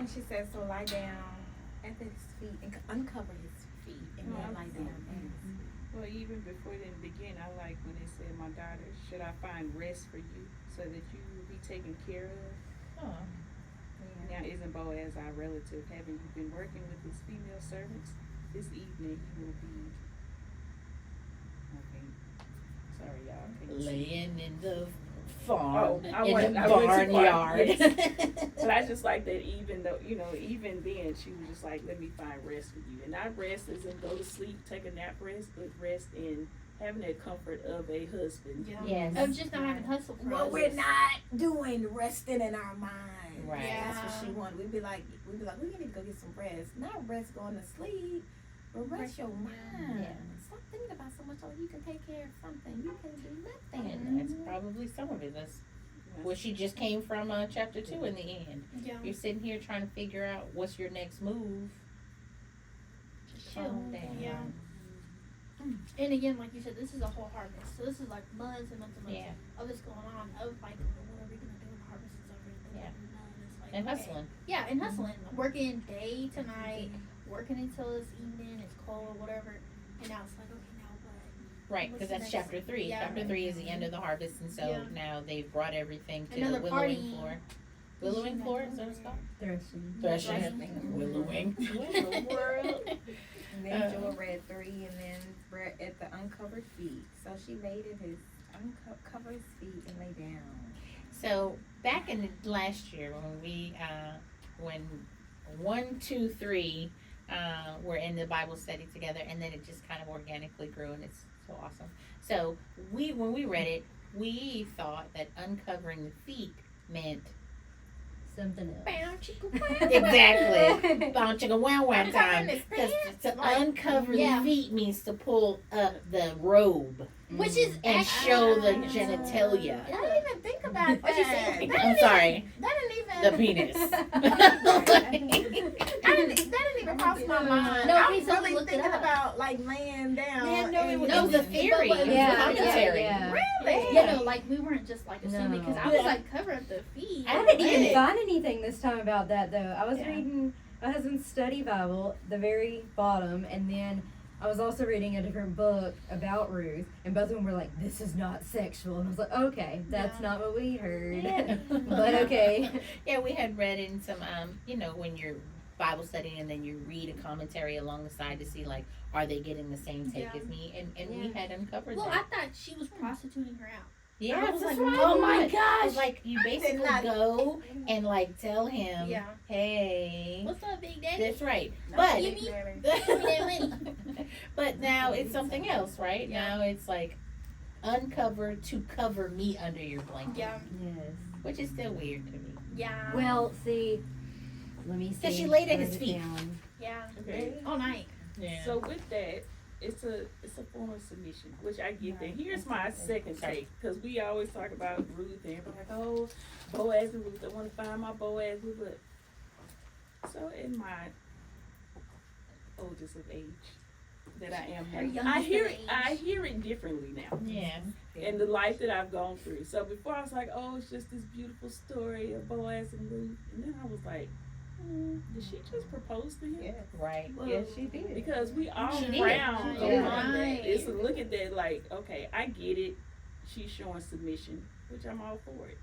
she says, so lie down at his feet and uncover his feet and then lie down at his feet. Well, even before they begin, I like when it said, my daughter, should I find rest for you so that you will be taken care of? Oh. Now, isn't Boaz our relative? Having you been working with his female servants, this evening he will be, okay, sorry y'all. I can't see. Laying in the farm, Oh, I in went- the I went too far. barnyard. Yes. But I just like that even though, even then she was just like, let me find rest for you. And not rest isn't go to sleep, take a nap rest, but rest in having that comfort of a husband. Yeah. Yes. Of just not having hustle for Well, us. we're not doing resting in our mind. Right. That's what Yeah. she wanted. We'd be like, we need to go get some rest. Not rest going to sleep, but rest your mind. Yeah. Stop thinking about so much. Oh, you can take care of something. You can do nothing. And that's probably some of it. That's where she just came from, chapter 2 in the end. Yeah. You're sitting here trying to figure out what's your next move. Just calm down. Yeah. And again, like you said, this is a whole harvest. So this is like months and months and months Yeah. of this going on. Of like, what are we gonna do when the harvest is over? Yeah. It's like, And okay. hustling. Yeah, and hustling. Working day to night, working until it's evening, it's cold, whatever. And now it's like, okay, now what? Right, because What's that's next? chapter 3. Yeah. Chapter 3 is the end of the harvest, and so Yeah. now they've brought everything to Another the party. willowing floor. Willowing floor, is that what it's called? Threshing. Threshing. Willowing. What in the world? And then Uh. Joel read 3, and then read at the uncovered feet. So she laid at his uncovered his feet and lay down. So back in the last year when we when 1, 2, 3 were in the Bible study together, and then it just kind of organically grew, and it's so awesome. So when we read it, we thought that uncovering the feet meant Something else. exactly bounce chicka wow wow time. Uncovering his Because pants? to Like, uncover yeah. the feet means to pull up the robe Which is and actually, show the genitalia. I didn't even think about What you that. saying? I'm sorry, That didn't even. the penis. That didn't even cross my mind. No, I'm okay, so we really looked it thinking up. about like laying down. Man, no, it was, No, it was a but- theory. but- It was yeah, a commentary. yeah. Really? Yeah, no, like we weren't just like assuming because I was Yeah. like cover up the feet. I didn't even Right. find anything this time about that though. I was Yeah. reading my husband's study Bible, the very bottom, and then I was also reading a different book about Ruth, and both of them were like, "This is not sexual," and I was like, "Okay, that's Yeah. not what we heard." Yeah. But okay. Yeah, we had read in some, when you're Bible studying and then you read a commentary along the side to see, like, are they getting the same take Yeah. as me? And we Yeah. had uncovered Well, I that. thought she was prostituting her out. Yeah, I was that's like, what I oh my thought. It's gosh. like you I did basically not- go and like tell him, Yeah. hey, What's up, Big Daddy? that's right. No, But you Big mean- Daddy. but now it's something else, right? Yeah. Now it's like uncover to cover me under your blanket, Yeah, Yes. which is still weird to me. yeah. Well, see, let me see. 'Cause she laid at Write his it feet. down. Yeah. Okay. All night. Yeah. So with that, it's a form of submission, which I get that. Here's my second take, because we always talk about Ruth and everybody like, oh, Boaz and Ruth. I want to find my Boaz and Ruth. So in my oldest of age that I am Her now, youngest I hear of it. age. I hear it differently now. yeah. And the life that I've gone through. So before I was like, oh, it's just this beautiful story of Boaz and Ruth, and then I was like, did she just propose to him? Yes. Right. Well, Yes, she did. Because we all She did. round Yeah. around Right. that. It's a look at that like, okay, I get it. She's showing submission, which I'm all for it.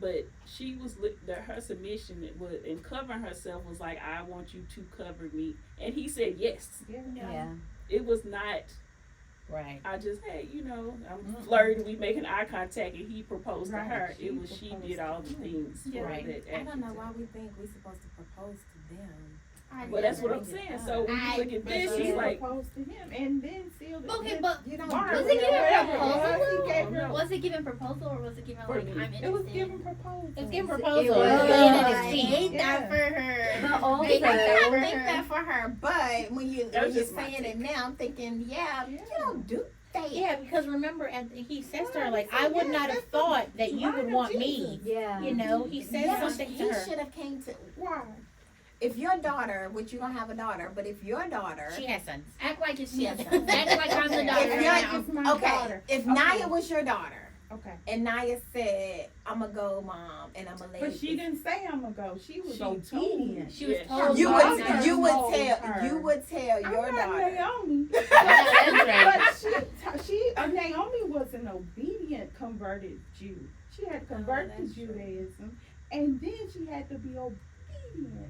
But she was her submission was and covering herself was like, I want you to cover me, and he said yes. Yeah. It was not. Right. I just hey, I'm flirting. We making eye contact, and he proposed Right. to her. She It was she proposed did all the to things Yeah. for Right. that I don't know action. why we think we're supposed to propose to them. Well, that's what I'm saying. So when you look at this, she she's like, proposed to him and then sealed it. Okay, with but You don't Mark. was do it given that. proposal? He gave her- Was it given proposal or was it given like I'm interested? It was given proposal. It's given It proposal. was. It's laying at I his feet. hate that for her. But also, I hate that I for think her. that for her, but when That was you're just my saying take. it now, I'm thinking, you don't do that. Yeah, because remember, he says to her, like, I would not have thought that you would want me. yeah. You know, he says Yeah, something to he her. should have came to. Why? If your daughter, which you don't have a daughter, but if your daughter, She has sons. Act like it's me. Yes. Act like I'm the daughter if right your, now. It's my okay, daughter. if Okay. Naya was your daughter, Okay. And Naya said, "I'ma go, Mom, and I'ma lay." But she didn't say I'm gonna go. She was She obedient. She was Yeah. told. You not would, to. you would told tell, her. you would tell I'm your not daughter. Naomi. That's right. But Naomi was an obedient converted Jew. She had to convert to that's true. Judaism, and then she had to be obedient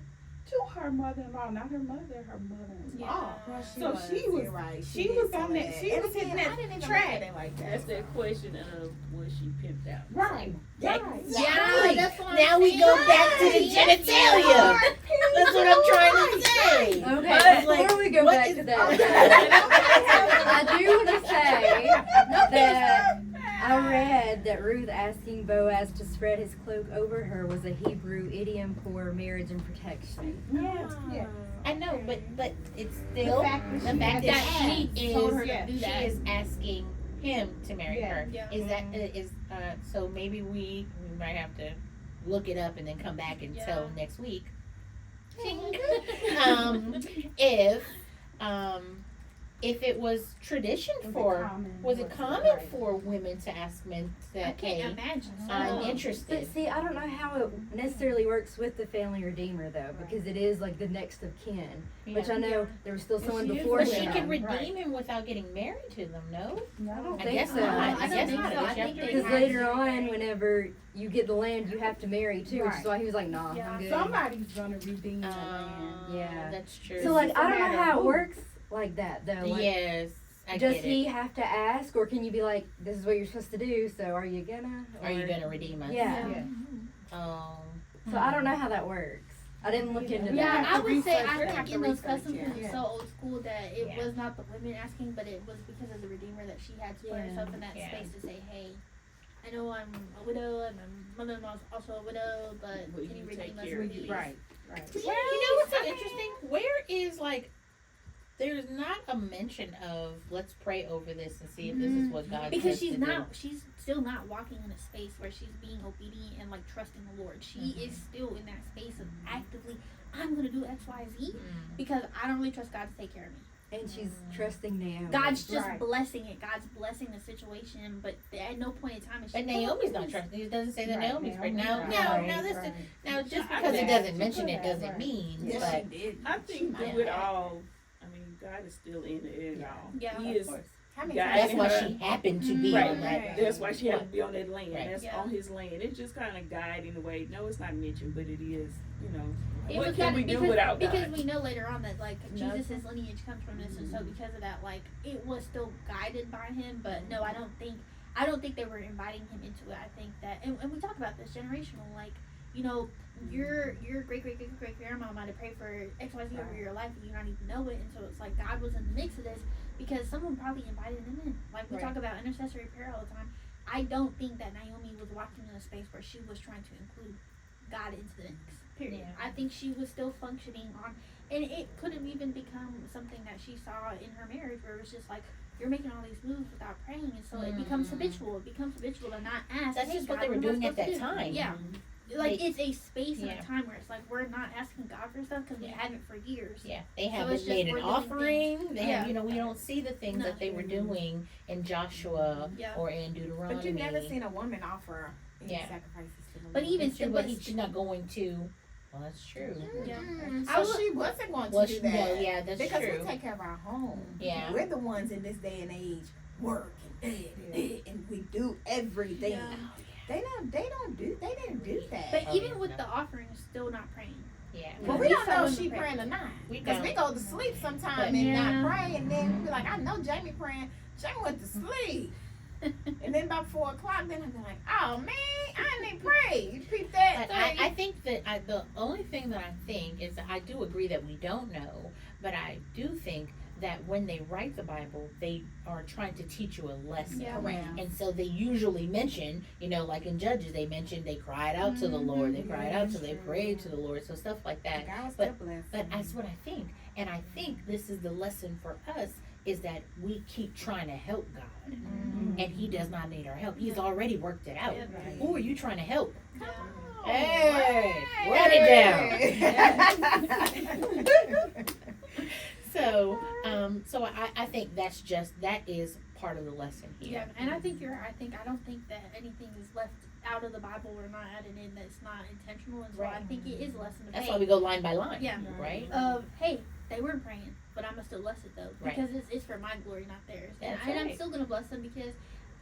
to her mother-in-law, not her mother, her mother-in-law. Well, So she was- you're right. she did was say on that- that. she And was hitting again, that I didn't even track. look at it like that. That's that question of was she pimped out? Right. That- Right. Yeah, that's what I'm now we go saying. back to the Yes, genitalia. That's what I'm trying to say. Okay, But, like, before we go what back is- to that, I do want to say that I read that Ruth asking Boaz to spread his cloak over her was a Hebrew idiom for marriage and protection. Yes. Yes. I know, but it's still the fact that she is told her to yeah, do she that. is asking him to marry Yeah. her. Yeah. Is that is so maybe we might have to look it up and then come back and tell next week. If it was tradition was it common for women to ask men I that, can't hey, imagine. I'm But interested. see, I don't know how it necessarily works with the family redeemer though, because it is like the next of kin. Which I know Yeah. there was still And someone she is before But with she him. could Right. redeem him without getting married to them, no? No. I don't I think guess so. not. I I don't guess think not. so. I I guess think you have to Because have redeem later to on, marry. whenever you get the land, you have to marry too. Which is Right. why he was like, "Nah, Yeah. I'm good." Somebody's gonna redeem the land. Yeah. That's true. So like, just a I don't know matter how of it who. works like that though. Like, yes, I does get he it. have to ask, or can you be like, "This is what you're supposed to do"? So are you gonna? Are you or- gonna redeem us? Yeah. Yeah. Oh. So I don't know how that works. I didn't look into Yeah, that. I would say Research I it. think in those customs Yeah. because it's so old school that it Yeah. was not the women asking, but it was because of the Redeemer that she had to put Yeah. herself in that Yeah. space to say, hey, I know I'm a widow and my mother-in-law's also a widow, but Will can you you redeem take us care of please? these? Right. Right. You know what's so interesting? Where is like, there's not a mention of let's pray over this and see if this is what God Because says to she's still not walking in a space where she's being obedient and like trusting the Lord. She is still in that space of actively, I'm gonna do X, Y, Z do. because I don't really trust God to take care of me. And she's trusting Naomi. God's just Right. blessing it. God's blessing the situation, but at no point in time is she. But Naomi's not trusting. It doesn't say that Right, Naomi's Naomi's pregnant. Now, right. now this Right. now just I because it think- doesn't mention she it could have, doesn't right. mean. Yes, But she did. I think might through it have. all, I mean, God is still in it all. Yeah, He of is. course. How many God, times that's why her- she happened to be Right. on that. That's why she had to be on that land. Right. That's Yeah. on his land. It's just kind of guiding the way. No, it's not mentioned, but it is. You know, It what was can we kinda- do because, without because God? we know later on that like Nothing. Jesus' lineage comes from this, and so because of that, like it was still guided by him. But no, I don't think they were inviting him into it. I think that, and we talk about this generational, like you know, your great grandma might have prayed for X, Y, Z over your life, and you not even know it. And so it's like God was in the mix of this because someone probably invited him in. Like we Right. talk about intercessory prayer all the time. I don't think that Naomi was walking in a space where she was trying to include God into the mix. Period. Yeah. I think she was still functioning on, and it could have even become something that she saw in her marriage, where it was just like you're making all these moves without praying, and so it becomes habitual. It becomes habitual to not ask. That's "Hey, just what God, they were am I doing at supposed to that do?" time. Yeah, like They- it's a space and Yeah. a time where it's like we're not asking God for stuff because we haven't for years. Yeah, they So haven't it's just made an we're doing offering. They Yeah. have, you know, we don't see the things No. that they were doing in Joshua Yeah. or in Deuteronomy. But you never seen a woman offer any Yeah. sacrifices to the Lord. But even It's true, still, but but she's not going to. Well, that's true. Yeah. So she wasn't going to Well, do that. no, yeah, that's because true. we take care of our home. Yeah. We're the ones in this day and age work and we do everything. Yeah. They didn't do that. But Oh, even yeah, with no. the offering, still not praying. Yeah. But we Yeah. don't know if Someone she pray. praying or not. We Because don't. we go to sleep sometime But- and Yeah. not pray, and then we be like, I know Jamie praying. Jamie went to sleep. And then about 4 o'clock, then I be like, oh man, I didn't pray. You peep that? But I think that the only thing that I think is that I do agree that we don't know, but I do think that when they write the Bible, they are trying to teach you a lesson. Yeah. Correct. And so they usually mention, you know, like in Judges, they mentioned they cried out to the Lord, they cried out to, they prayed to the Lord, so stuff like that. God was But- still blessed. But that's what I think. And I think this is the lesson for us is that we keep trying to help God. Mhm. And He does not need our help. He's already worked it out. Yeah. Who are you trying to help? Yeah. Hey, write it down. So I think that is part of the lesson Yeah, here. and I think you're. I don't think that anything is left out of the Bible or not added in that's not intentional, and so I Right. think it is a lesson of That's faith. why we go line by line. Yeah. Right. Hey, they weren't praying, but I'm gonna still bless it though Right. because it's for my glory, not theirs. That's And I'm right. still gonna bless them because,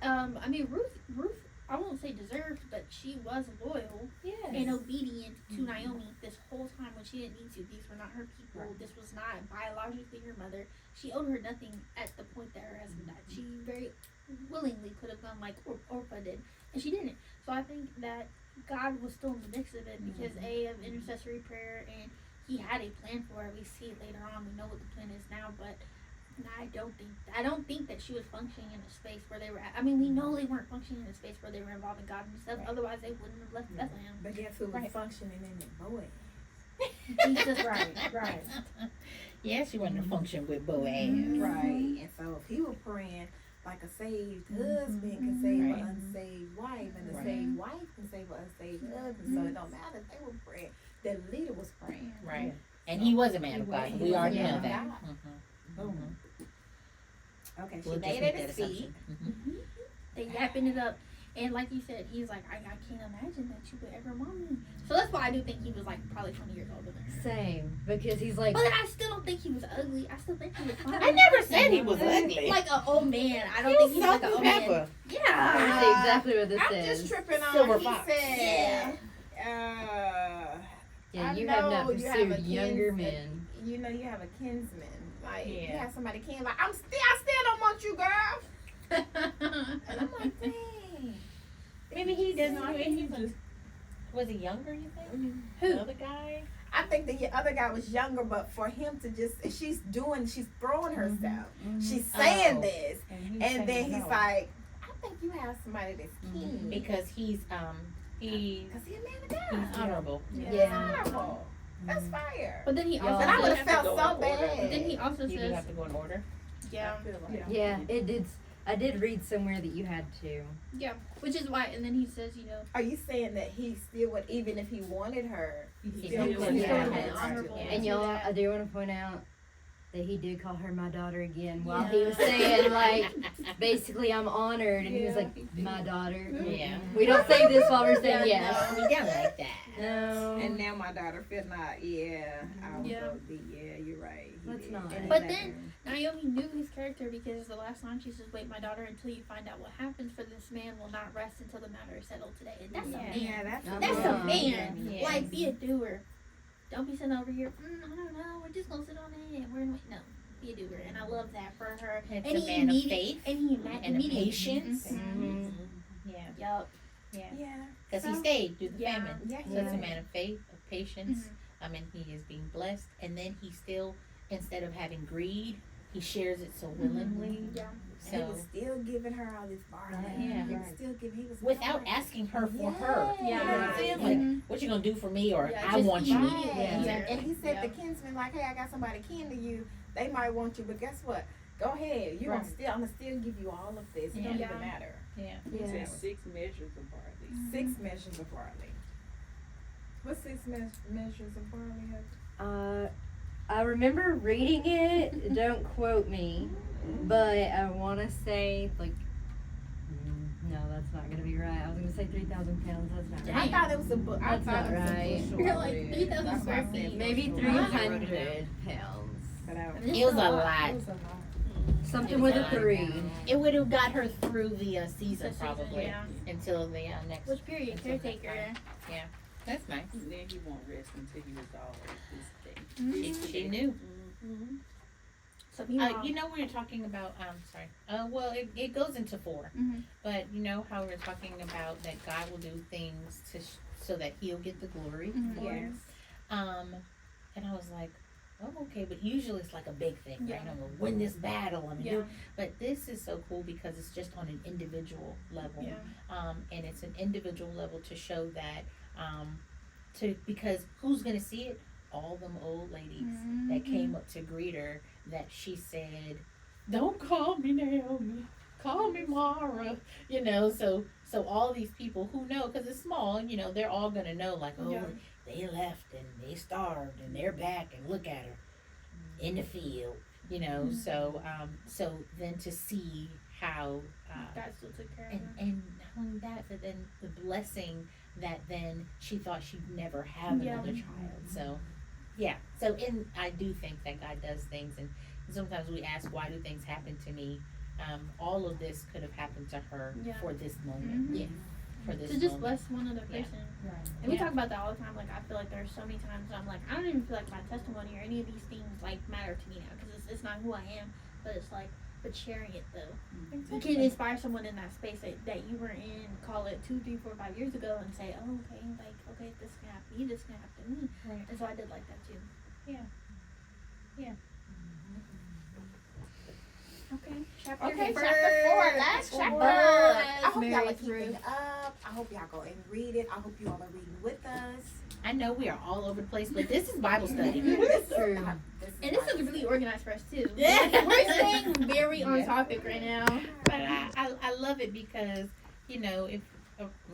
I mean, Ruth, I won't say deserved, but she was loyal Yes. and obedient to Naomi this whole time when she didn't need to. These were not her people. Right. This was not biologically her mother. She owed her nothing at the point that her husband died. She very willingly could have gone like Orpah did, and she didn't. So I think that God was still in the mix of it because of intercessory prayer, and He had a plan for her. We see it later on. We know what the plan is now, but I don't think that she was functioning in a space where they were at. I mean, we know they weren't functioning in a space where they were involving God and stuff. Right. Otherwise, they wouldn't have left Bethlehem. But guess who was Right. functioning in it? Boaz. Jesus, Right. Yeah, she wanted to function with Boaz. Right. And so if he was praying like a saved husband can save Right. an unsaved wife, and a Right. saved wife can save an unsaved husband. So it don't matter if they were praying. The leader was praying. Right. And he was a man of God. He We was a already man know of that. God. Mhm. Okay, she We'll just made make it that a seed. assumption. Mhm. they yapping it up. And like you said, he's like, I can't imagine that you would ever mom me. So that's why I do think he was like probably 20 years older than her. Same, because he's like, But then I still don't think he was ugly. I still think he was fine. I never said he was ugly. Like an old man. I don't think he's like an old man. Pepper. Yeah. that's exactly what this I'm is. just tripping on. Silver He fox. said, Yeah, I you have not know you have pursued a younger kins- men. you know, you have a kinsman. Like you Yeah. have somebody kin. Like I still don't want you, girl. And I'm like, dang. Maybe he doesn't. No, I Maybe think he he was. just Was he younger? You think? Who? The other guy. I think the other guy was younger, but for him to just, she's throwing herself. She's saying Oh. this, and then he's like, I think you have somebody that's kin. Because he's he Because he's a man of God. he's honorable. Yeah. Honorable. That's fire. But then he Y'all- also And I would says, have felt go so in order. bad. but then he also You do says, have to go in order. yeah, I feel like Yeah, it did. I did read somewhere that you had to. yeah, which is why. And then he says, you know, Are you saying that he still would, even if he wanted her, He still still would would have have been it. honorable? Yeah. And to y'all, that. I do want to point out that he did call her my daughter again while Yeah. he was saying like, basically I'm honored, and he was Yeah, like, he did. my daughter. Yeah. We don't say this while we're saying Yeah, yes. We don't like that. No. And now my daughter feel not. Yeah, I was Yeah. gonna be. Yeah, you're right. He That's did. not. And But let then- her- Naomi knew his character because the last line she says, "Wait, my daughter, until you find out what happens, for this man will not rest until the matter is settled today." And that's a man. Yeah, that's That's Uh-huh. a man. Yeah. Like, be a doer. Don't be sitting over here. I don't know. We're just gonna sit on it. And we're gonna no. Be a doer, and I love that for her. It's and a he man of immedi- faith and he and of immediately- patience. Mhm. Yeah. Yup. Yeah. Because he So- stayed through the Yeah. famine. Yeah. So it's a man of faith, of patience. Mhm. I mean, he is being blessed, and then he still, instead of having greed, he shares it so willingly. Yeah. He So was still giving her all this barley. Yeah. He was still giving. He was without kind. asking her for her. Yeah. You know what I'm saying? Like, Mhm. what you gonna do for me, or Yeah, I just want you. immediately. Right. Yeah. And he said Yeah. the kinsman, like, hey, I got somebody kin to you. They might want you, but guess what? Go ahead. You Right. I'm gonna still give you all of this. It don't Yeah. even matter. Yeah. He Yeah. said 6 measures of barley. 6 measures of barley. What's 6 measures of barley? I remember reading it. Don't quote me, but I want to say like. No, that's not gonna be right. I was gonna say 3,000 pounds. That's not I right. thought it was a book. I That's thought not it was right. a bushel. You're like 3,000 That's why I square said feet. Maybe bushel. 300 pounds. But I I don't- mean, It was a It lot. was a lot. Something It with was a a 3. It would have got her through the season, The probably, yeah. until the next. Which period? until next Caretaker. time. That's nice. And then he won't rest until he resolves this thing. She knew. Mm-hmm. So meanwhile, You know, we were talking about. Sorry. Well, it goes into 4. Mhm. But you know how we're talking about that God will do things so that He'll get the glory. Mhm. for it. Yes. And I was like, oh, okay, but usually it's like a big thing, right? Yeah. I'm gonna win this battle. I'm gonna yeah, do. But this is so cool because it's just on an individual level. yeah, And it's an individual level to show that, because who's gonna see it? All them old ladies that came up to greet her, that she said, "Don't call me Naomi, call me Mara." You know, so all these people who know, because it's small, you know, they're all gonna know, like, oh, Yeah. they left and they starved and they're back and look at her in the field. You know, so then to see how God still took care of and her. and not only that, but then the blessing that then she thought she'd never have Yeah. another child. So yeah. So and I do think that God does things, and sometimes we ask, why do things happen to me? All of this could have happened to her Yeah. for this moment. Mhm. Yeah. For this To just moment. bless one other Yeah. person. Right. And we Yeah. talk about that all the time. Like, I feel like there's so many times I'm like, I don't even feel like my testimony or any of these things like matter to me now because it's not who I am. But it's like, but sharing it though, you can inspire someone in that space that you were in, call it 2, 3, 4, 5 years ago, and say, oh, okay, like, okay, this can happen to you, this can happen to me. Right. And so I did like that too. Yeah. Yeah. Okay. Chapter Okay, four. chapter 4, last Boaz chapter. I hope y'all are marries keeping Ruth. up. I hope y'all go and read it. I hope you all are reading with us. I know we are all over the place, but this is Bible study. This True. And this is really organized for us too. Yeah. We're staying very on Yeah. topic right now. But I love it because, you know, if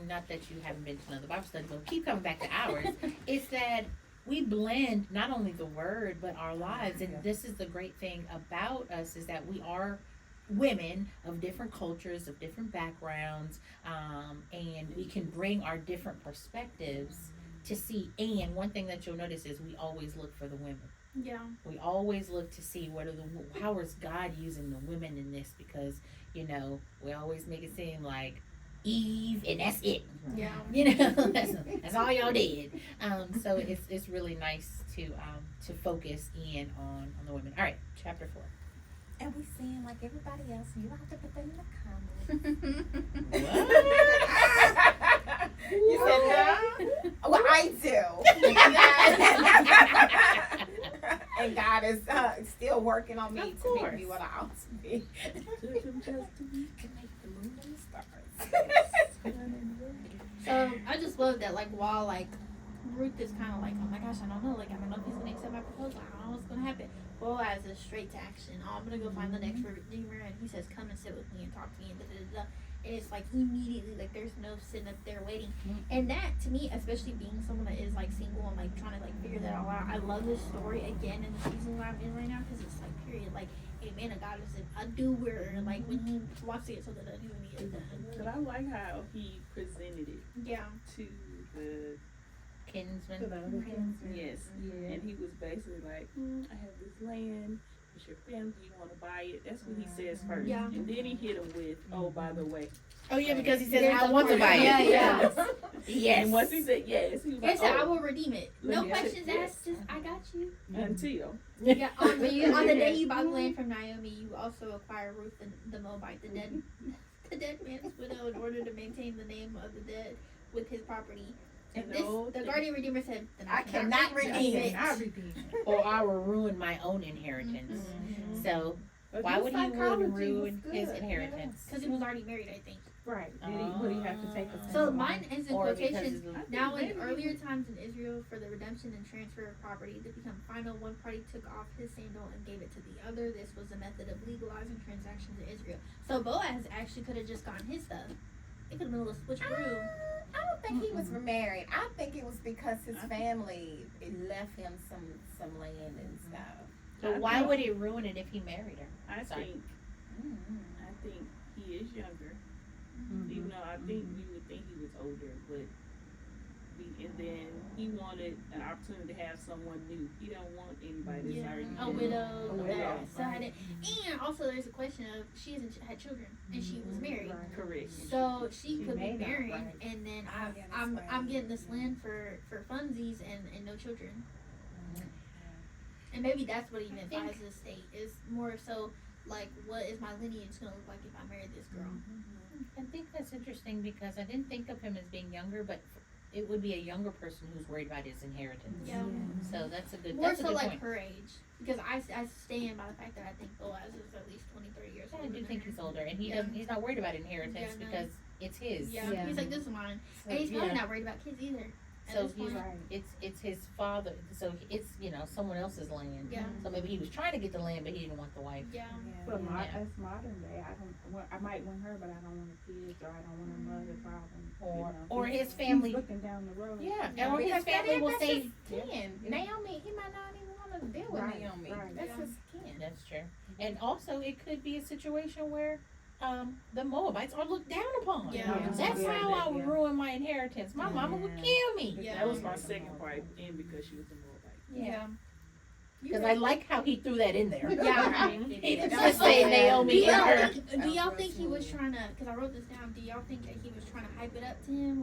not that you haven't been to another Bible study, but keep coming back to ours, it's that we blend not only the word but our lives. And this is the great thing about us, is that we are women of different cultures, of different backgrounds, and we can bring our different perspectives to see. And one thing that you'll notice is we always look for the women. Yeah. We always look to see how is God using the women in this, because, you know, we always make it seem like Eve and that's it. Yeah. You know, that's all y'all did. So it's really nice to focus in on the women. All right, chapter 4. And we saying like everybody else, you don't have to put that in the comments. You said no? Well, I do. And God is still working on me Of to make course. me what I ought to be. Judge him justly. To make the moon and the stars. So I just love that, like, while like Ruth is kind of like, oh my gosh, I don't know, like, I don't know if he's gonna accept my proposal, I don't know what's gonna happen. Boaz is straight to action. Oh, I'm gonna go find the next redeemer, and he says, come and sit with me and talk to me, and da da da. And it's like immediately, like, there's no sitting up there waiting. And that, to me, especially being someone that is like single and like trying to like figure that all out, I love this story again in the season that I'm in right now, because it's like, period, like, a man of God is a doer, like when he wants to get something done, when he is done. But I like how he presented it Yeah. to the Kinsman. yes, and he was basically like, I have this land. It's your family. You want to buy it? That's what he says first. Yeah. And then he hit him with, oh, by the way. Oh yeah, because he says There's I a want to buy part- it. Yeah. Yes. And once he said yes, he was He like, said, I oh, will redeem it. Let No me questions check. asked, just, I got you. until. Yeah, on the day you buy the land from Naomi, you also acquire Ruth the Moabite, the dead man's widow, in order to maintain the name of the dead with his property. And And this, the the guardian redeemer said, then I cannot redeem it. Or I will ruin my own inheritance. Mm-hmm. So But why his would he psychology was ruin his good, inheritance? Because he was already married, I think. Right. Would he have to take a So second mine is in Or because quotations. of the- Now, in earlier times in Israel, for the redemption and transfer of property to become final, one party took off his sandal and gave it to the other. This was a method of legalizing transactions in Israel. So Boaz actually could have just gotten his stuff. It could have been a little switcheroo. I don't think he was married. I think it was because his family left him some land and stuff. So why would he ruin it if he married her? I Sorry. think he is younger. Even though I think you would think he was older, but and then he wanted an opportunity to have someone new. He don't want anybody that's already A dead. widow. A widow. So I didn't. And also, there's a question of she hasn't had children and she was married. Correct. So she could may be not, married, right. and then Oh, yeah, that's I'm right. getting this land for funsies and no children. And maybe that's what he meant by his estate, is more so like, what is my lineage gonna look like if I marry this girl? I think that's interesting because I didn't think of him as being younger, but it would be a younger person who's worried about his inheritance. Yeah. So that's a good. More That's a so good like point. her age, because I stand by the fact that I think Boaz is at least 20, 30 years Yeah, older. I do than think her. he's older, and he Yeah. doesn't. He's not worried about inheritance Yeah, no. because it's his. Yeah. Yeah. He's like, this is mine, and he's probably not worried about kids either. At So this he's point. it's his father. So it's someone else's land. Yeah. So maybe he was trying to get the land, but he didn't want the wife. Yeah. But Yeah. that's modern day. I might want her, but I don't want her kids, or I don't want her mother problem. Or his He's family. looking down the road. Yeah. Or his Because family will that's say. his kin. Naomi, he might not even want to deal with Right, Naomi. right. That's Yeah. his kin. That's true. And also, it could be a situation where the Moabites are looked down upon. Yeah. That's Yeah. how I would ruin my inheritance. My mama would kill me. Yeah. That was my second part, and because she was a Moabite. Yeah. Because I like how he threw that in there. Yeah. He didn't That just was say so Naomi Do in her. y'all, do y'all think he was trying to? Because I wrote this down. Do y'all think that he was trying to hype it up to him,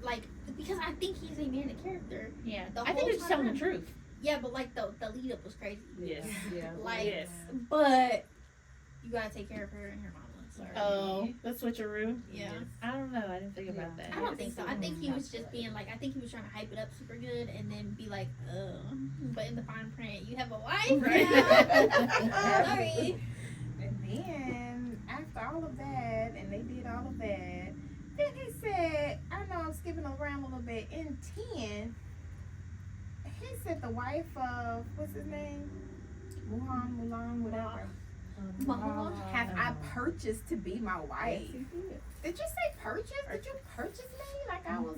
like because I think he's a man of character. Yeah. The I think whole he was telling the time. truth. Yeah, but like the lead up was crazy. Yes. Yeah. Like, Yes. but you gotta take care of her and her mama. Sorry. Oh, the switcheroo? Yeah. I don't know. I didn't think about that. I don't think so. I think he was just being like, I think he was trying to hype it up super good and then be like, but in the fine print, you have a wife now. Sorry. And then after all of that, and they did all of that, then he said, I know I'm skipping around a little bit. In 10, he said the wife of what's his name, Mulan, whatever. Mama. Have I purchased to be my wife? Yes, he did. Did you say purchase? Did you purchase me? Like I was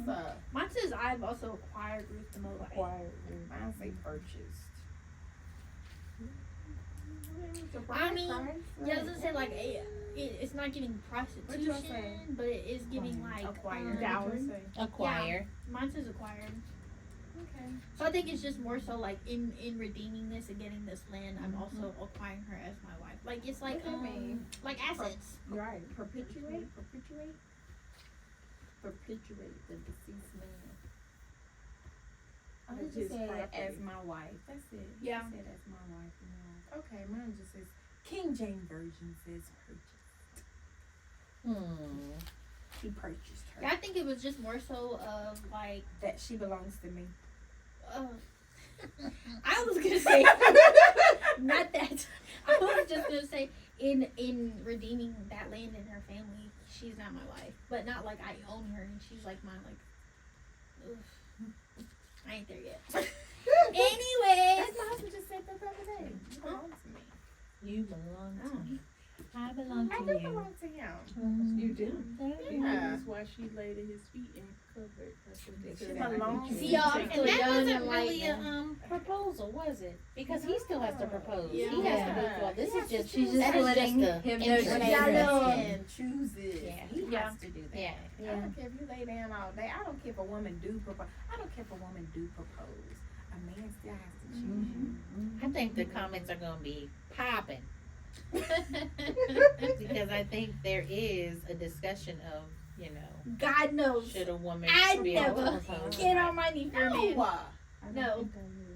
Mine says I've also acquired Ruth the Moabite. Quiet. I say purchased. I mean, yeah, it doesn't say like it's not giving What'd you say? prostitution, but it is giving like Acquired. Dowry. Acquire. Mine says acquired. Okay. So I think it's just more so like in redeeming this and getting this land, I'm also acquiring her as my wife. Like it's like What do you mean? like assets. Right. Perpetuate the deceased man. I It's just his said property. as my wife. That's it. He Yeah. said as my wife. No. Okay, mine just says King James Version says purchased. He purchased her. Yeah, I think it was just more so of like That she belongs to me. I was gonna say not that. I was just gonna say in redeeming that land and her family, she's not my wife. But not like I own her and she's like mine, like oof. I ain't there yet. Anyways. That's my husband just said that the other day. You belong to me. You belong Oh. to me. I belong I to do you. belong to him. You do. Yeah. That's why she laid at his feet and covered. That's what they She said. belongs See, y'all, Take feel And it. that young wasn't and really light. a proposal, was it? Because he still has to propose. Yeah. He has to move forward. This Yeah. is just She's just that is letting just him the know interest. she's Y'all know interested. and chooses. Yeah. He Yeah. has to do that. Yeah. I don't care if you lay down all day. I don't care if a woman do propose. I don't care if a woman do propose. A man still has to choose you. I think the comments are gonna be popping because I think there is a discussion of, you know, God knows. should a woman I be able to never propose? get on my knee for a man. No. No.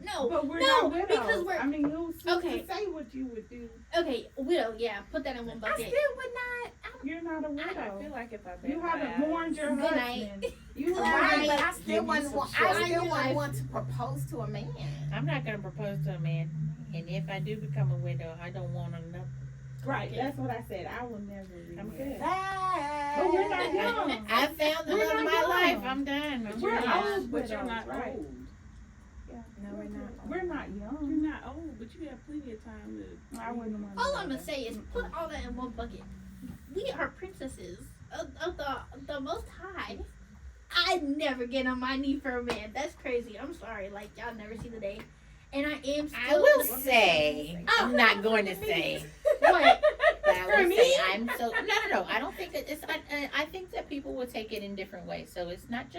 No. But we're No, not widows. because we're- I mean, who's Okay. to say what you would do? Okay, widow, yeah, put that in one I bucket. still would not. You're not a I widow. feel like if I You bet haven't my mourned your Good night. husband. You Good Right, night. but I Give still me wouldn't some want. shit. I still Your wouldn't life. want to propose to a man. I'm not gonna propose to a man, and if I do become a widow, I don't want another. Right, that's what I said. I will never remarry. I'm good. But we're not young. I found the We're love of not my young. life. I'm done. But I'm you're We're not, old but you're not widows, right. old. No, we're not. We're not You're young. not old, but you have plenty of time to. I wouldn't want. All I'm gonna say is put all that in one bucket. We are princesses of the Most High. I never get on my knee for a man. That's crazy. I'm sorry. Like y'all never see the day. And I am still. I will say, Oh. I'm not going to say, What? but I For will me? say, I'm so, no. I don't think that it's, I think that people will take it in different ways. So it's not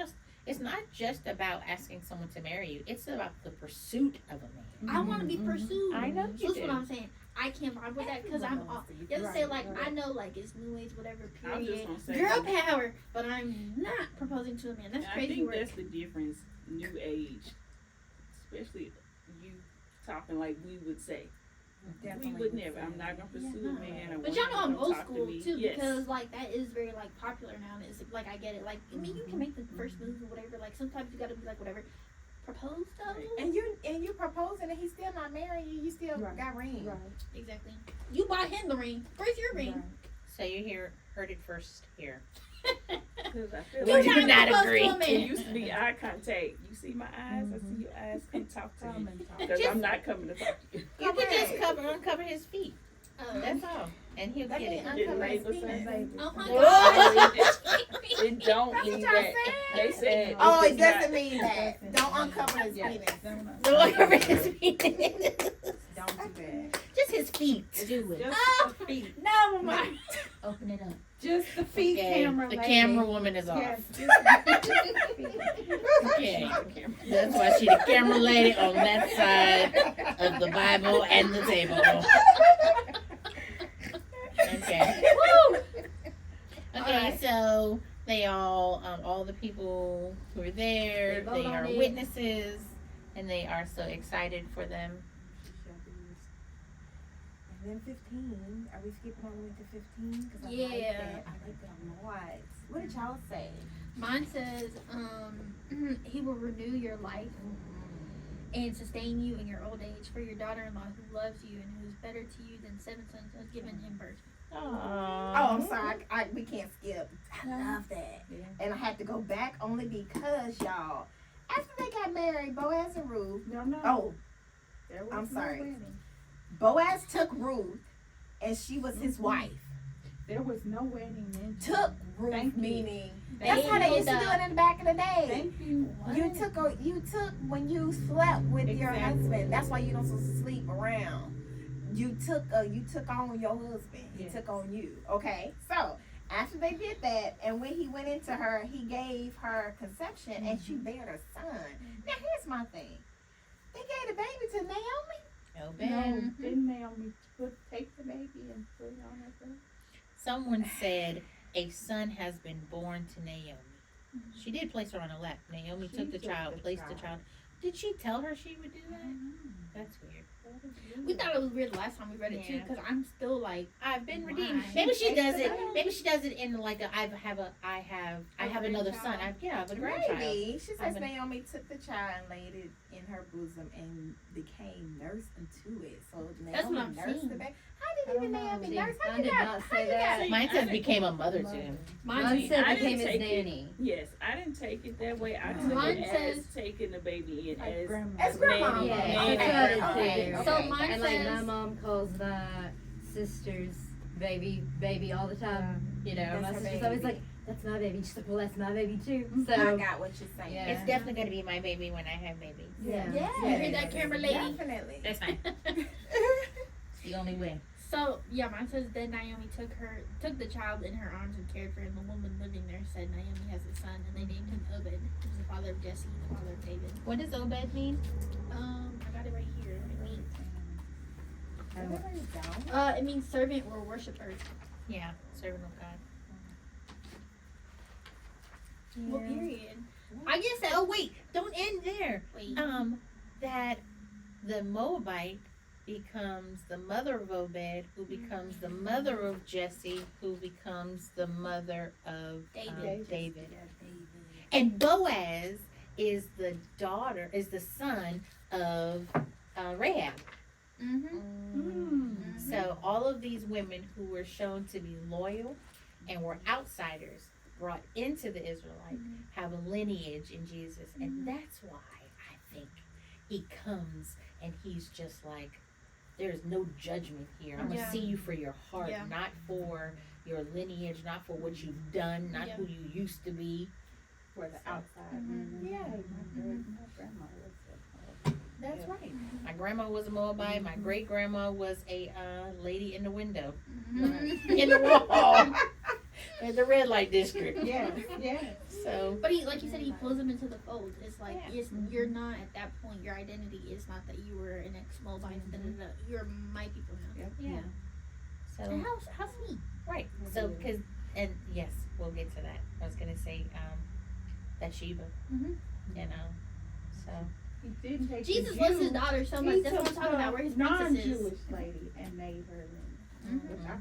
just about asking someone to marry you. It's about the pursuit of a man. I want to be pursued. I know you That's do. what I'm saying. I can't vibe with that because I'm. You have to say like I know like it's new age whatever I'm just period. gonna say. Girl power, but I'm not proposing to a man. That's I crazy think work. that's the difference. New age, especially you talking like we would say. We would never. I'm not gonna pursue a man. Or But woman y'all know I'm don't old talk to school me. too Yes. because like that is very like popular now and it's like I get it. Like I mean you can make the first move or whatever. Like sometimes you gotta be like whatever. Propose though. Right. And you proposing and he's still not marrying you. You still Right. got ring. Right. Exactly. You buy him the ring. Where's your ring? So you heard it first here. 'Cause I feel Do like not not propose agree. to a it man. used to be eye contact. You see my eyes. I see your eyes. Come talk to Come me. and talk. Because Just- I'm not coming to talk to you. You could just uncover his feet. That's all, and he'll That get mean it. Did uncover his Label say? penis. Oh my Oh. god. It don't That's what mean y'all that. said. They said. Oh, if it it's not- doesn't mean that. Don't uncover his Yeah. penis. Don't uncover his feet. Don't do that. Just his his feet. Do it. Just the feet. No, my. Open it up. Just the feet, Okay, camera the lady. camera woman is off. Yes, just the feet. Okay, that's why she the camera lady on that side of the Bible and the table. Okay. Okay, so they all the people who are there, They vote they on are it. witnesses, and they are so excited for them. And then 15. Are we skipping all the way to 15? Cause I like Yeah. that. I like that a lot. What did y'all say? Mine says, he will renew your life and sustain you in your old age. For your daughter-in-law who loves you and who is better to you than 7 sons has given him birth. Oh, I'm sorry. We can't skip. I love that. Yeah. And I had to go back only because y'all, after they got married, Boaz and Ruth. No. Oh, There was I'm no sorry. wedding. Boaz took Ruth, and she was his wife. There was no wedding then. Took Ruth, Thank you. meaning They that's how they did used to do it in the back in the day. Thank you. You took when you slept with your Exactly. husband. That's why you don't supposed to sleep around. You took on your husband. He Yes. took on you. Okay. So after they did that, and when he went into her, he gave her conception, and she bare a son. Now here's my thing. They gave the baby to Naomi. No No, bad. didn't Naomi take the baby and put it on her breast? Someone said a son has been born to Naomi. She did place her on her lap. Naomi She took the took child, the placed the child. child. Did she tell her she would do that? That's weird. We thought it was weird the last time we read it too, Yeah. because I'm still like, I've been Why? redeemed. She Maybe she takes does the it. child. Maybe she does it in like I have another son. I have a grandchild. Maybe. She says I've been- Naomi took the child and laid it in her bosom and became nurse unto it. So That's what Naomi I'm nursed seeing. the baby. How did even I don't know. Naomi nurse? How Mine you did got? not How say you that. got? Mine I says didn't- became a mother to him. Mine See, said I became didn't his take it. nanny. Yes, I didn't take it that way. I took Mine it says- as taking the baby in Like as grandma. As grandma. nanny, Yeah, nanny, that's what I grandma. did too. So mine And like my says- mom calls my sister's baby all the time. You know, That's my her sister's baby. always like, "That's my baby." She's like, "Well, that's my baby too." I So got what you're saying. Yeah. It's definitely gonna be my baby when I have babies. yeah, yeah, you hear that, camera lady? Definitely. That's fine. It's the only way. So yeah, mine says then Naomi took the child in her arms and cared for him. The woman living there said Naomi has a son, and they named him Obed. He was the father of Jesse, the father of David. What does Obed mean? I got it right here. Where are you going? It means servant or worshiper. Yeah, servant of God. Well, period. I guess that. Oh wait, don't end there. Wait. That the Moabite becomes the mother of Obed, who becomes the mother of Jesse, who becomes the mother of David. David. And Boaz is the son of Rahab. Mm-hmm. So all of these women who were shown to be loyal and were outsiders brought into the Israelite have a lineage in Jesus. And that's why I think he comes and he's just like, there's no judgment here. I'm going to Yeah. see you for your heart, Yeah. not for your lineage, not for what you've done, not Yeah. who you used to be. For the outside. Mhm. Yeah, my grandma was That's Yeah. right. My grandma was a Moabite. My great grandma was a lady in the window, Mm-hmm. in the wall, in the red light district. Yes, yes. So But he, like you said, he pulls them into the fold. It's like Yeah. you're not at that point. Your identity is not that you were an ex-Moabite. Da-da-da. You're my people now. yeah. So And how sweet. right. So because yes, we'll get to that. I was gonna say Bathsheba. Mhm. You know. So He didn't take Jesus the loves his Jew. daughter so much. He That's what I'm took talking the about. Where his princess is. non-Jewish lady and made her lineage, which I find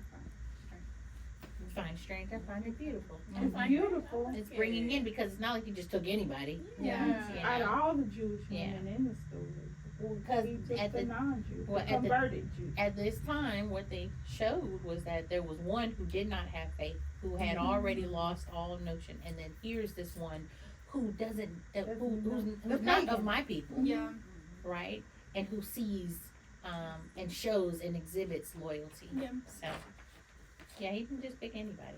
find strength. I find it beautiful. it's beautiful. It's bringing in because it's not like you just took anybody. Yeah, You out of know. all the Jewish Yeah. women in the story, Because he took at the the- non-Jew, well, the at the- converted Jew. At this time, what they showed was that there was one who did not have faith, who had already lost all notion, and then here's this one who doesn't, who's not of my people, Yeah. right? And who sees and shows and exhibits loyalty. Yeah. So, yeah, he can just pick anybody.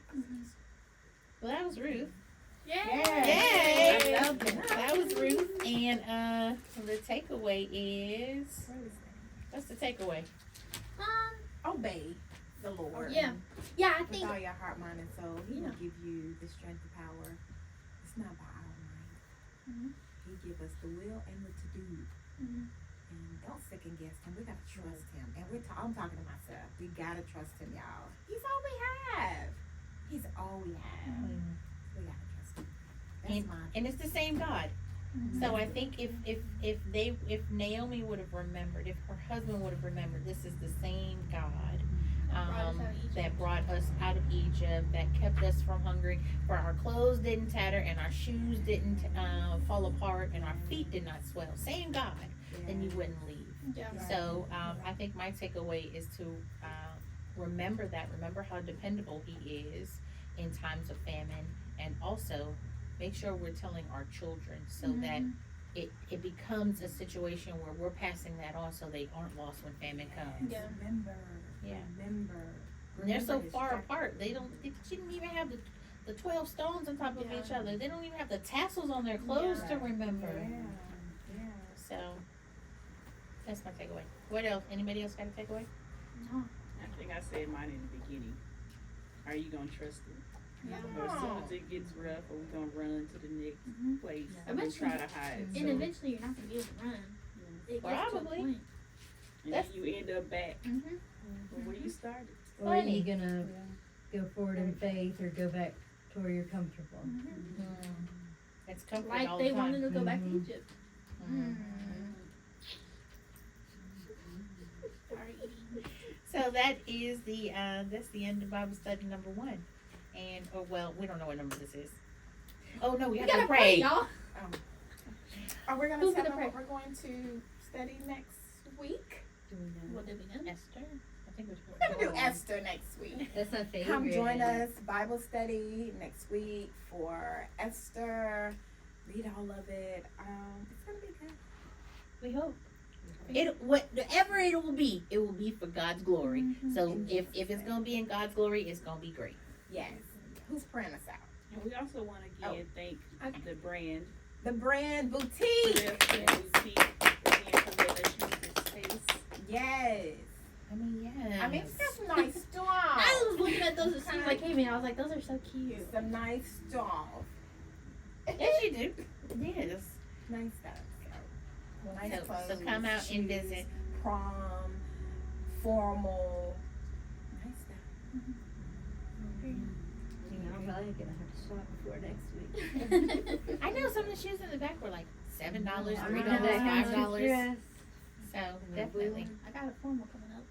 Well, that was Ruth. Yay! Yay! I love it. That was Ruth, and the takeaway is, what's the takeaway? obey the Lord. Yeah. Yeah, I With think all your heart, mind, and soul, He Yeah. will give you the strength and power. It's not by our might. Mhm. He give us the will and the to do. Mhm. And don't second guess Him. We gotta trust Him. And I'm talking to myself. We gotta trust Him, y'all. He's all we have. He's all we have. We gotta trust Him. That's mine. And it's the same God. So I think if Naomi would have remembered, if her husband would have remembered, this is the same God that brought us out of Egypt, that kept us from hungering, for our clothes didn't tatter and our shoes didn't fall apart and our feet did not swell. Same God, then you wouldn't leave. Yeah. So I think my takeaway is to remember that, remember how dependable He is in times of famine, and also make sure we're telling our children so that it becomes a situation where we're passing that on so they aren't lost when famine comes. Yeah. Remember. Yeah. Remember. And they're so Remember far this. apart. They didn't even have the 12 stones on top of Yeah. each other. They don't even have the tassels on their clothes to remember. Yeah. So that's my takeaway. What else? Anybody else got a takeaway? No. I think I said mine in the beginning. Are you gonna trust Him? Yeah. Or as soon as it gets rough, are we gonna run to the next Mhm. place Yeah. and Eventually- try to hide? And eventually you're not gonna be able to run. It gets to a Probably. point. And That's- then you end up back Mhm. where you started. Or are Funny. you gonna go forward in faith or go back to where you're comfortable? It's comfort Like all they the time. wanted to go back to Mhm. Egypt. Mm. Sorry. So that is that's the end of Bible study number 1. And we don't know what number this is. Oh no, we have to pray. y'all. Are we gonna Who's tell gonna them what pray? we're going to study next week? Do we know? What did we know? Esther? I think We're gonna do Esther next week. That's my favorite. Come join us, Bible study next week for Esther. Read all of it. It's gonna be good. We hope. Whatever it will be for God's glory. So if it's gonna be in God's glory, it's gonna be great. Yes. Who's praying us out? And we also want to again thank the brand, The Brand for Boutique. their boutique, again for letting us use this space. Yes. I mean, yeah. I mean, it's got some nice stuff. I was looking at those as soon as I came in. I was like, those are so cute. Some nice stuff. Yes, you do. Yes. Nice stuff. So, nice So clothes, come out and shoes, visit. Prom, formal. Nice stuff. I'm probably gonna have to shop before next week. I know some of the shoes in the back were like $7, $3, I'm not that kind of $5. dress. So definitely. I got a formal coming up.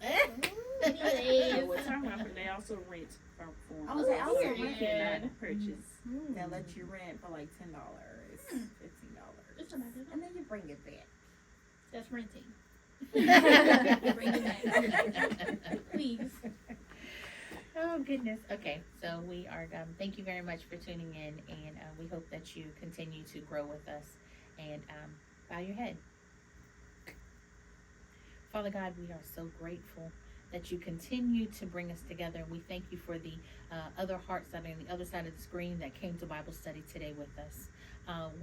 And we're talking about, they also rent from Oh, they also so you rent. cannot purchase. They'll let you rent for like $10, $15. Just imagine. And then you bring it back. That's renting. Bring it back. Please. Oh goodness. Okay, so we are done. Thank you very much for tuning in, and we hope that you continue to grow with us. And bow your head. Father God, we are so grateful that you continue to bring us together. We thank you for the other hearts that are on the other side of the screen that came to Bible study today with us.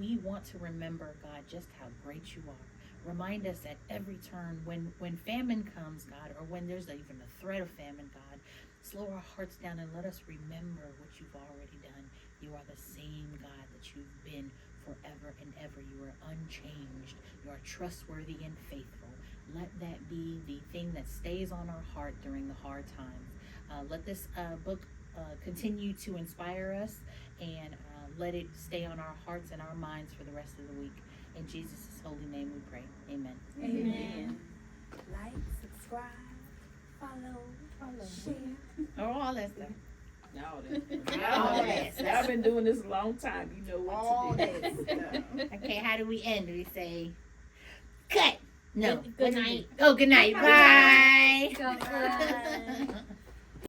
We want to remember, God, just how great you are. Remind us at every turn when famine comes, God, or when there's even a threat of famine, God, slow our hearts down and let us remember what you've already done. You are the same God that you've been forever and ever. You are unchanged. You are trustworthy and faithful. Let that be the thing that stays on our heart during the hard times. Let this book continue to inspire us, and let it stay on our hearts and our minds for the rest of the week. In Jesus' holy name we pray. Amen. Amen. Like, subscribe, follow, share. Oh, all that stuff. All All that. that. I've been doing this a long time. You know All what to do. that stuff. Okay, how do we end? Do we say cut? No. Good night. Oh, good night. Bye. God bless. Bye.